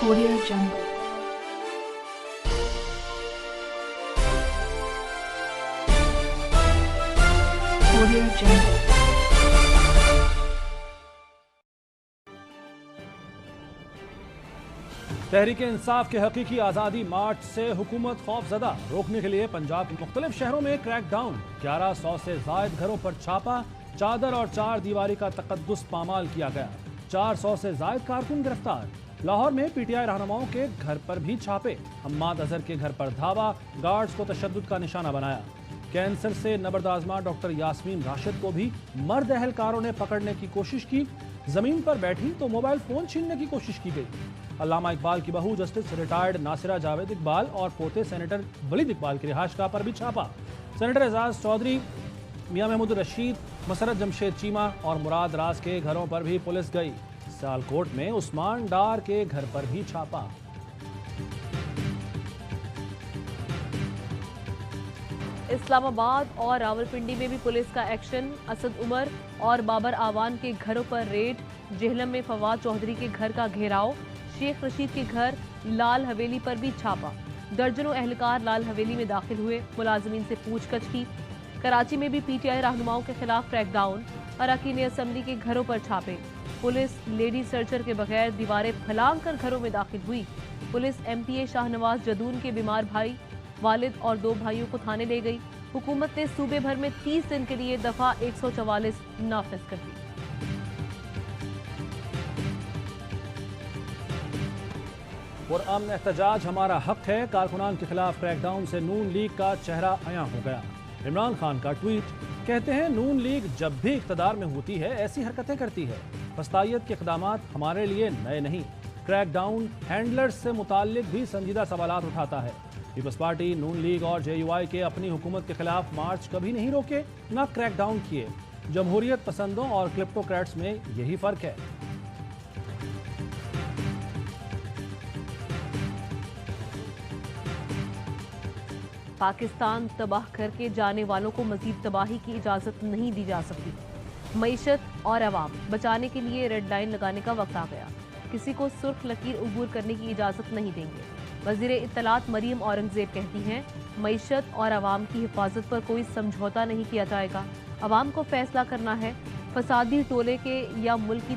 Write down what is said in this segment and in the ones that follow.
Audio Jungle. Audio Jungle. Tehreek Insaf के हकीकी आज़ादी मार्च से हुकूमत खौफजदा, रोकने के लिए पंजाब के मुख्तलिफ शहरों में क्रैकडाउन, 1100 से जायद घरों पर छापा, चादर और चार दीवारी का तकद्दुस पामाल किया गया, 400 से जायद कारकुन गिरफ्तार। लाहौर में पीटीआई रहनुमाओं के घर पर भी छापे, हम्माद अजहर के घर पर धावा, गार्ड्स को तशद्दुद का निशाना बनाया। कैंसर से नबरदाजमा डॉक्टर यास्मीन राशिद को भी मर्द अहलकारों ने पकड़ने की कोशिश की, जमीन पर बैठी तो मोबाइल फोन छीनने की कोशिश की गई। अल्लामा इकबाल की बहू जस्टिस रिटायर्ड नासिरा जावेद इकबाल और पोते सेनेटर वलीद इकबाल की रिहाइशगाह पर भी छापा। सेनेटर एजाज चौधरी, मियां महमूद रशीद, मसरत जमशेद चीमा और मुराद राज के घरों पर भी पुलिस गई। सियालकोट में उस्मान डार के घर पर भी छापा। इस्लामाबाद और रावलपिंडी में भी पुलिस का एक्शन, असद उमर और बाबर आवान के घरों पर रेड, जेहलम में फवाद चौधरी के घर का घेराव, शेख रशीद के घर लाल हवेली पर भी छापा। दर्जनों एहलकार लाल हवेली में दाखिल हुए, मुलाजमीन से पूछताछ की। कराची में भी पीटीआई रहनुमाओं के खिलाफ क्रैकडाउन, अरकान असम्बली के घरों पर छापे। पुलिस लेडी सर्चर के बगैर दीवारें फलांग कर घरों में दाखिल हुई। पुलिस एमपीए शाहनवाज जदून के बीमार भाई, वालिद और 2 भाइयों को थाने ले गई। हुकूमत ने सूबे भर में 30 दिन के लिए दफा 144 नाफिज कर दी। पुरअमन एहतजाज हमारा हक है, कारकुनान के खिलाफ क्रैकडाउन से नून लीग का चेहरा अयां हो गया। इमरान खान का ट्वीट, कहते हैं नून लीग जब भी इख्तदार में होती है ऐसी हरकतें करती है। फस्तायत के इक़दामात हमारे लिए नए नहीं। क्रैकडाउन हैंडलर्स से मुताल्लिक भी संजीदा सवालात उठाता है। पीपल्स पार्टी, नून लीग और जेयूआई के अपनी हुकूमत के खिलाफ मार्च कभी नहीं रोके, न क्रैकडाउन किए। जमहूरियत पसंदों और क्लिप्टोक्रेट्स में यही फर्क है। पाकिस्तान तबाह करके जाने वालों को मजीद तबाही की इजाज़त नहीं दी जा सकती। मईशत और अवाम बचाने के लिए रेड लाइन लगाने का वक्त आ गया। किसी को सुर्ख लकीर उबूर करने की इजाज़त नहीं देंगे। वज़ीर इत्तलात मरियम औरंगजेब कहती हैं, मईशत और अवाम की हिफाजत पर कोई समझौता नहीं किया जाएगा। अवाम को फैसला करना है, फसादी टोले के या मुल्क की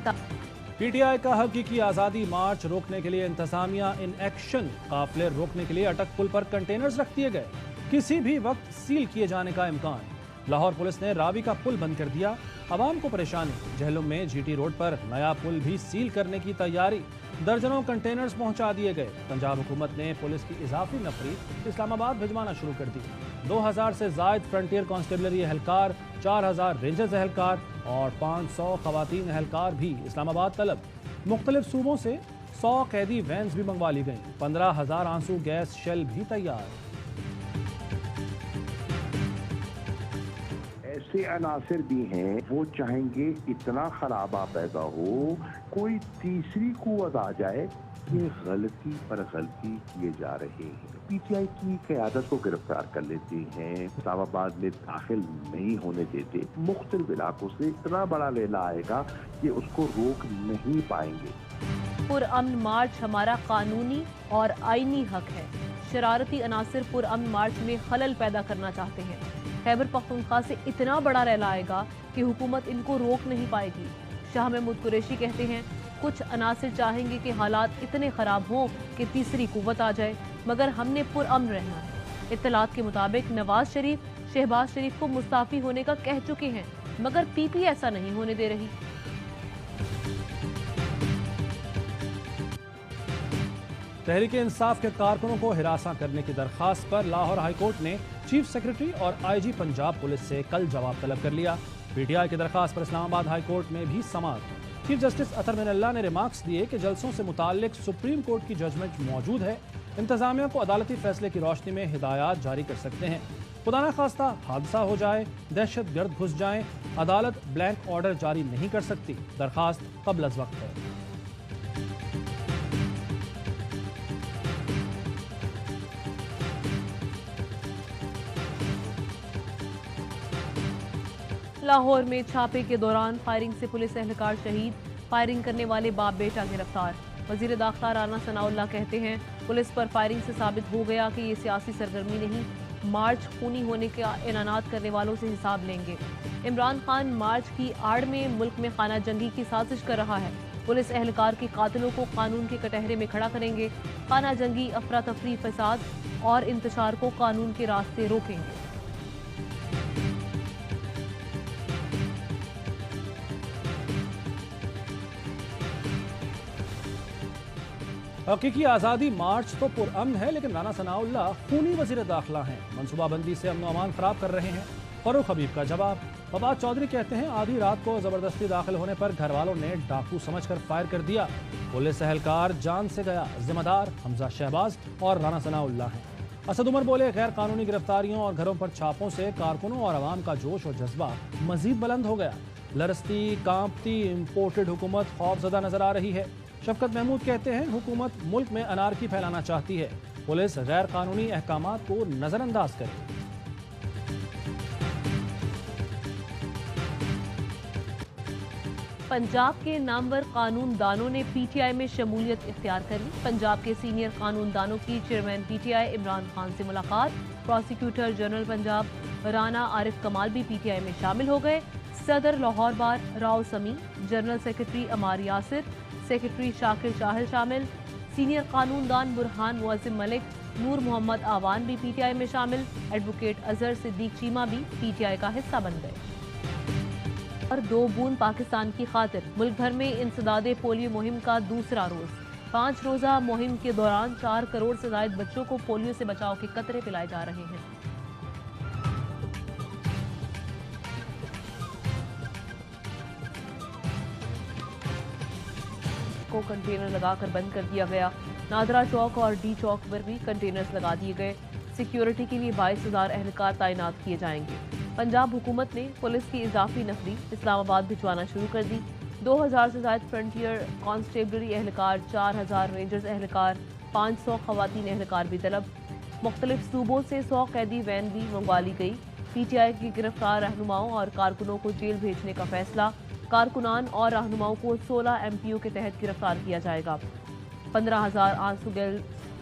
पीटीआई का हकीकी आज़ादी मार्च रोकने के लिए इंतजामिया इन एक्शन, काफिले रोकने के लिए अटक पुल पर कंटेनर्स रख दिए गए, किसी भी वक्त सील किए जाने का इम्कान। लाहौर पुलिस ने रावी का पुल बंद कर दिया, अवाम को परेशानी। जहलुम में जीटी रोड पर नया पुल भी सील करने की तैयारी, दर्जनों कंटेनर्स पहुंचा दिए गए। पंजाब हुकूमत ने पुलिस की इजाफी नफरी इस्लामाबाद भिजवाना शुरू कर दी। 2000 से जायद फ्रंटियर कांस्टेबलरी एहलकार, 4000 रेंजर्स एहलकार और 500 खवातीन एहलकार भी इस्लामाबाद तलब। मुख्तलिफ सूबों से 100 कैदी वैन्स भी मंगवा ली गई। 15,000 आंसू गैस शेल भी तैयार। ऐसे अनासिर भी हैं, वो चाहेंगे इतना खराबा पैदा हो, कोई तीसरी कुव्वत आ जाए कि गलती पर गलती किए जा रहे हैं। पीटीआई की क़यादत को गिरफ्तार कर लेते हैं, इस्लामाबाद में दाखिल नहीं होने देते। मुख्तलिफ इलाकों से इतना बड़ा लेला आएगा कि उसको रोक नहीं पाएंगे। पुरअमन मार्च हमारा कानूनी और आईनी हक है। शरारती अनासिर पुरअमन मार्च में खलल पैदा करना चाहते हैं। खैबर पख्तूनख्वा से इतना बड़ा रैला आएगा कि हुकूमत इनको रोक नहीं पाएगी। शाह महमूद कुरैशी कहते हैं, कुछ अनासिर चाहेंगे कि हालात इतने ख़राब हों कि तीसरी कुव्वत आ जाए, मगर हमने पुरअमन रहना है। इत्तलात के मुताबिक नवाज शरीफ शहबाज शरीफ को मुस्ताफ़ी होने का कह चुके हैं, मगर पीपी ऐसा नहीं होने दे रही। तहरीक इंसाफ के कारकुनों को हिरासा करने की दरखास्त पर लाहौर हाईकोर्ट ने चीफ सेक्रेटरी और आईजी पंजाब पुलिस से कल जवाब तलब कर लिया। पीटीआई की दरखास्त पर इस्लामाबाद हाईकोर्ट में भी समाअत। चीफ जस्टिस अतर मिनल्ला ने रिमार्क्स दिए कि जलसों से मुताल्लिक सुप्रीम कोर्ट की जजमेंट मौजूद है, इंतजामिया को अदालती फैसले की रोशनी में हिदायत जारी कर सकते हैं। खुदा न खास्ता हादसा हो जाए, दहशत गर्द घुस जाएं, अदालत ब्लैंक ऑर्डर जारी नहीं कर सकती। दरखास्त कब्ल अज़ वक्त है। लाहौर में छापे के दौरान फायरिंग से पुलिस एहलकार शहीद, फायरिंग करने वाले बाप बेटा गिरफ्तार। वजीर दाखिला राना सनाउल्लाह कहते हैं पुलिस पर फायरिंग से साबित हो गया कि ये सियासी सरगर्मी नहीं, मार्च खूनी होने का ऐलानात करने वालों से हिसाब लेंगे। इमरान खान मार्च की आड़ में मुल्क में खाना जंगी की साजिश कर रहा है। पुलिस एहलकार के कातिलों को कानून के कटहरे में खड़ा करेंगे। खाना जंगी, अफरा तफरी, फसाद और इंतशार को कानून के रास्ते रोकेंगे। हकीकी आज़ादी मार्च तो पुरअमन है, लेकिन राना सनाउल्लाह खूनी वजीर दाखिला हैं, मनसूबाबंदी से अमन अमान खराब कर रहे हैं। फरूख हबीब का जवाब। फवाद चौधरी कहते हैं आधी रात को जबरदस्ती दाखिल होने पर घर वालों ने डाकू समझकर फायर कर दिया। पुलिस एहलकार जान से गया, जिम्मेदार हमजा शहबाज और राना सनाउल्लाह हैं। असद उमर बोले गैर कानूनी गिरफ्तारियों और घरों पर छापों से कारकुनों और आवाम का जोश और जज्बा मजीद बुलंद हो गया। लरसती कांपती इम्पोर्टेड हुकूमत खौफजदा नजर आ रही है। शफकत महमूद कहते हैं हुकूमत मुल्क में अनारकी फैलाना चाहती है, पुलिस गैर कानूनी अहकामात को नजरअंदाज करे। पंजाब के नामवर कानूनदानों ने पीटीआई में शमूलियत इख्तियार कर ली। पंजाब के सीनियर कानूनदानों की चेयरमैन पीटीआई इमरान खान से मुलाकात। प्रोसिक्यूटर जनरल पंजाब राना आरिफ कमाल भी पीटीआई में शामिल हो गए। सदर लाहौर बार राव समी, जनरल सेक्रेटरी अमार यासिर, सेक्रेटरी शाकिर शाहिल शामिल। सीनियर कानूनदान बुरहान मुअज्जिम मलिक, नूर मोहम्मद आवान भी पीटीआई में शामिल। एडवोकेट अजहर सिद्दीक चीमा भी पीटीआई का हिस्सा बन गए। और 2 बूंद पाकिस्तान की खातिर मुल्क भर में इंसदादे पोलियो मुहिम का दूसरा रोज। 5 रोजा मुहिम के दौरान 4 करोड़ से ज्यादा बच्चों को पोलियो से बचाव के कतरे पिलाए जा रहे हैं। को कंटेनर लगाकर बंद कर दिया गया। नादरा चौक और डी चौक पर भी कंटेनर्स लगा दिए गए। सिक्योरिटी के लिए 22,000 एहलकार तैनात किए जाएंगे। पंजाब हुकूमत ने पुलिस की इजाफी नफरी इस्लामाबाद भिजवाना शुरू कर दी। 2,000 से ज्यादा फ्रंटियर कांस्टेबलरी एहलकार, 4,000 रेंजर्स एहलकार, 500 खवातीन एहलकार भी तलब। मुख्तलिफ सूबों से 100 कैदी वैन भी मंगवा ली गई। पीटीआई की गिरफ्तार रहनुमाओं और कारकुनों को जेल भेजने का फैसला। कारकुनान और रहनुमाओं को 16 MPO के तहत गिरफ्तार किया जाएगा। 15,000 आंसू गैस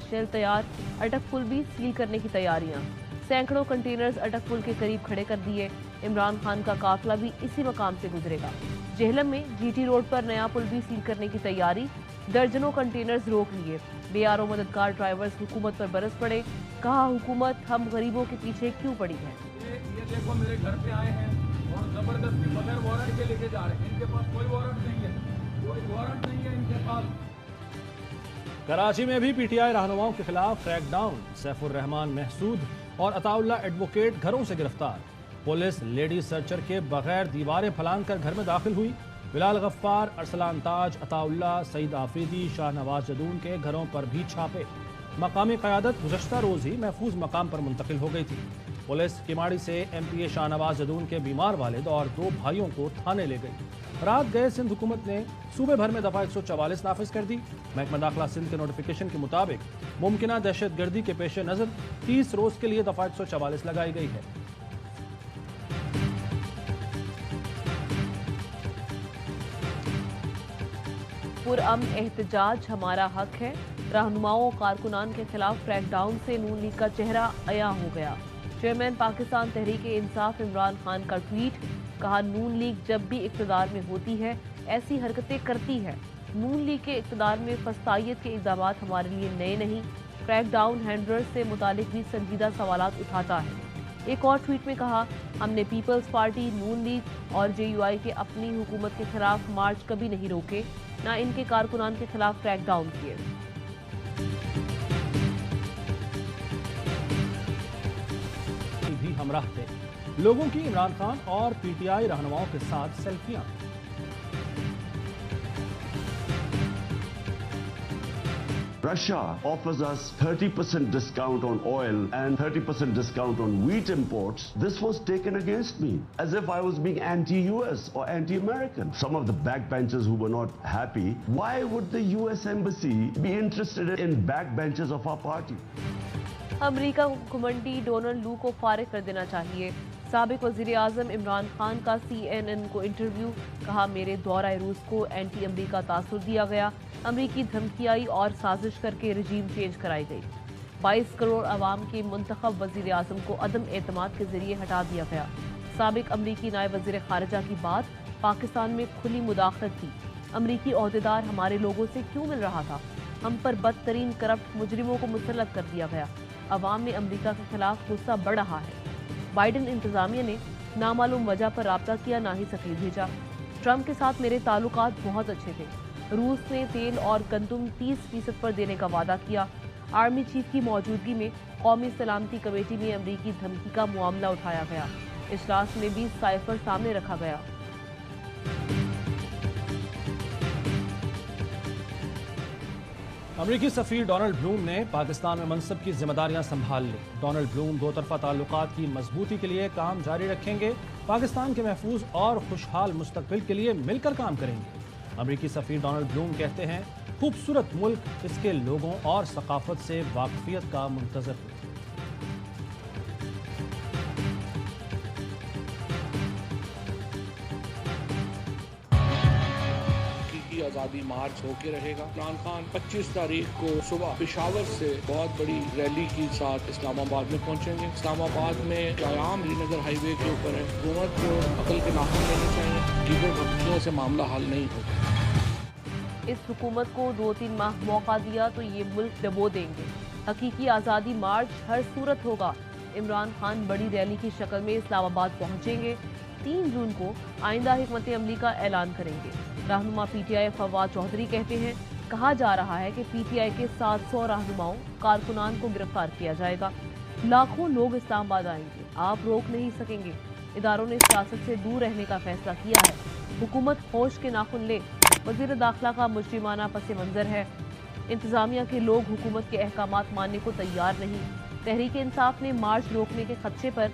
शेल तैयार। अटक पुल भी सील करने की तैयारियां। सैकड़ों कंटेनर्स अटक पुल के करीब खड़े कर दिए। इमरान खान का काफिला भी इसी मकाम से गुजरेगा। जेहलम में जीटी रोड पर नया पुल भी सील करने की तैयारी। दर्जनों कंटेनर्स रोक लिए। बेआरो मददगार ड्राइवर्स हुकूमत पर बरस पड़े। कहा हुकूमत हम गरीबों के पीछे क्यों पड़ी है। ये देखो मेरे घर पे आए हैं और जबरदस्ती बगैर वारंट के लेके जा रहे हैं। इनके पास कोई वारंट नहीं है, कोई वारंट नहीं है इनके पास। कराची में भी पीटीआई रहनुमाओं के खिलाफ क्रैकडाउन। सैफुर रहमान महसूद और अताउल्ला एडवोकेट घरों से गिरफ्तार। पुलिस लेडी सर्चर के बगैर दीवारें फलांग कर घर में दाखिल हुई। बिलाल गफ्फार, अरसलान ताज, अताउल्ला, सईद आफरीदी, शाहनवाज जदून के घरों पर भी छापे। मकामी क़यादत गुज़श्ता रोज ही महफूज मकाम पर मुंतकिल हो गई थी। पुलिस किमाड़ी से MPA शाहनवाज जदून के बीमार वालिद और 2 भाइयों को थाने ले गई। रात गए सिंध हुकूमत ने सूबे भर में दफा 144 नाफिज कर दी। महकमा दाखिला सिंध के नोटिफिकेशन के मुताबिक मुमकिना दहशतगर्दी के पेश नजर 30 रोज के लिए दफा 144 लगाई गई है। पुरअमन एहतजाज हमारा हक है। रहनुमाओं कारकुनान के खिलाफ क्रैकडाउन से नून लीग का चेहरा अया हो गया। चेयरमैन पाकिस्तान तहरीक-ए-इंसाफ इमरान खान का ट्वीट। कहा नून लीग जब भी इक़्तिदार में होती है ऐसी हरकतें करती है। नून लीग के इक़्तिदार में फस्तायत के इक़दाम हमारे लिए नए नहीं। क्रैकडाउन हैंडलर्स से मुतालिक भी संजीदा सवालात उठाता है। एक और ट्वीट में कहा हमने पीपल्स पार्टी, नून लीग और JUI के अपनी हुकूमत के खिलाफ मार्च कभी नहीं रोके, न इनके कारकुनान के खिलाफ क्रैकडाउन किए। भी हमराह थे। लोगों की इमरान खान और पीटीआई रहनुमाओं के साथ सेल्फियां। Russia offers us 30% discount on oil and 30% discount on wheat imports. This was taken against me as if I was being anti-US or anti-American. Some of the backbenchers who were not happy, why would the US embassy be interested in backbenchers of our party? America को घुमंडी Donald लू को फारिग कर देना चाहिए। साबिक वजीर आजम इमरान खान का CNN को इंटरव्यू, कहा मेरे दौरा रूस को एंटी अमरीका तासुर दिया गया, अमरीकी धमकी आई और साजिश करके रजीम चेंज कराई गई। 22 करोड़ अवाम के मुंतखब वजीर आजम को अदम एतमाद के जरिए हटा दिया गया। साबिक अमरीकी नायब वजीर खारजा की बात, पाकिस्तान में खुली मुदाखलत थी, अमरीकी ओहदेदार हमारे लोगों से क्यों मिल रहा था, हम पर बदतरीन करप्ट मुजरिमों को मुसल्लत कर दिया गया, अवाम में अमरीका के खिलाफ गुस्सा बढ़ रहा है। बाइडन इंतजामिया ने नामालूम वजह पर राब्ता किया, ना ही सफीर भेजा। ट्रंप के साथ मेरे ताल्लुकात बहुत अच्छे थे। रूस ने तेल और गंदुम 30% पर देने का वादा किया। आर्मी चीफ की मौजूदगी में कौमी सलामती कमेटी में अमरीकी धमकी का मामला उठाया गया। इजलास में भी साइफर सामने रखा गया। अमरीकी सफीर डोनाल्ड ब्लूम ने पाकिस्तान में मनसब की जिम्मेदारियां संभाल ली। डोनाल्ड ब्लूम दो तरफा ताल्लुकात की मजबूती के लिए काम जारी रखेंगे, पाकिस्तान के महफूज और खुशहाल मुस्तकबिल के लिए मिलकर काम करेंगे। अमरीकी सफीर डोनाल्ड ब्लूम कहते हैं, खूबसूरत मुल्क इसके लोगों और सकाफत से वाकफियत का मुंतज़िर है। आज़ादी मार्च होके रहेगा। इमरान खान 25 तारीख को सुबह पेशावर से बहुत बड़ी रैली के साथ इस्लामाबाद में पहुंचेंगे। इस्लामाबाद में क्याम श्रीनगर हाईवे के ऊपर है। हुकूमत को अकल के नाखून लेने चाहिए, कीड़े भक्तियों से मामला हल नहीं होगा। इस हुकूमत को 2-3 माह मौका दिया तो ये मुल्क डबो देंगे। हकीकी आज़ादी मार्च हर सूरत होगा। इमरान खान बड़ी रैली की शक्ल में इस्लामाबाद पहुंचेंगे। 3 जून को आइंदा हिकमत अमली का ऐलान करेंगे। रहनुमा PTI फवाद चौधरी कहते हैं, कहा जा रहा है कि PTI के 700 रहनुमाओं कारकुनान को गिरफ्तार किया जाएगा। लाखों लोग इस्लामाबाद आएंगे, आप रोक नहीं सकेंगे। इदारों ने सियासत से दूर रहने का फैसला किया है। हुकूमत होश के नाखुन ले। वजीर दाखिला का मुजरिमाना पस मंजर है। इंतजामिया के लोग हुकूमत के अहकामात मानने को तैयार नहीं। तहरीक इंसाफ ने मार्च रोकने के खदशे पर